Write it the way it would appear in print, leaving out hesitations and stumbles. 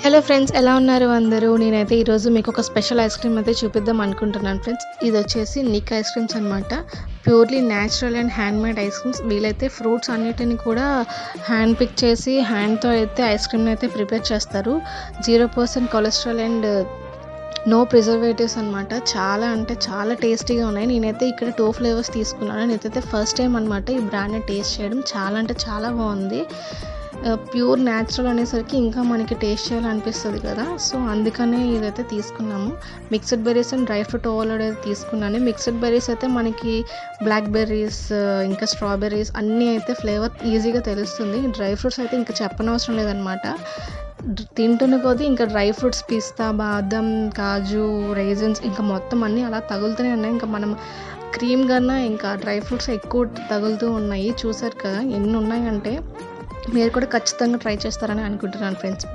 Hello friends, ఎలా ఉన్నారు అందరూ? నేనైతే ఈరోజు మీకు ఒక స్పెషల్ ఐస్ క్రీమ్ అయితే చూపిద్దాం అనుకుంటున్నాను ఫ్రెండ్స్. ఇది వచ్చేసి నిక్ ఐస్ క్రీమ్స్ అనమాట. Purely natural and handmade ice creams. వీళ్ళైతే ఫ్రూట్స్ అన్నిటిని కూడా హ్యాండ్ పిక్ చేసి హ్యాండ్తో అయితే ఐస్ క్రీమ్ని అయితే ప్రిపేర్ చేస్తారు. 0% కొలెస్ట్రాల్ అండ్ నో ప్రిజర్వేటివ్స్ అనమాట. చాలా అంటే చాలా టేస్టీగా ఉన్నాయి. నేనైతే ఇక్కడ 2 ఫ్లేవర్స్ తీసుకున్నాను. నేనైతే ఫస్ట్ టైం అనమాట ఈ బ్రాండ్ని టేస్ట్ చేయడం. చాలా అంటే చాలా బాగుంది. ప్యూర్ న్యాచురల్ అనేసరికి ఇంకా మనకి టేస్ట్ చేయాలనిపిస్తుంది కదా, సో అందుకనే ఇదైతే తీసుకున్నాము. Mixed berries and dry fruit overload అయితే తీసుకున్నాను. మిక్స్డ్ బెర్రీస్ అయితే మనకి బ్లాక్ బెర్రీస్ ఇంకా స్ట్రాబెర్రీస్ అన్నీ అయితే ఫ్లేవర్ ఈజీగా తెలుస్తుంది. డ్రై ఫ్రూట్స్ అయితే ఇంకా చెప్పనవసరం లేదనమాట. తింటున్న కొద్దీ ఇంకా డ్రై ఫ్రూట్స్, పిస్తా, బాదం, కాజు, రైజన్స్ ఇంకా మొత్తం అన్నీ అలా తగులుతూనే ఉన్నాయి. ఇంకా మనం క్రీమ్ కన్నా ఇంకా డ్రై ఫ్రూట్స్ ఎక్కువ తగులుతూ ఉన్నాయి. చూసారు కదా ఎన్ని ఉన్నాయంటే. మీరు కూడా ఖచ్చితంగా ట్రై చేస్తారని అనుకుంటున్నాను ఫ్రెండ్స్.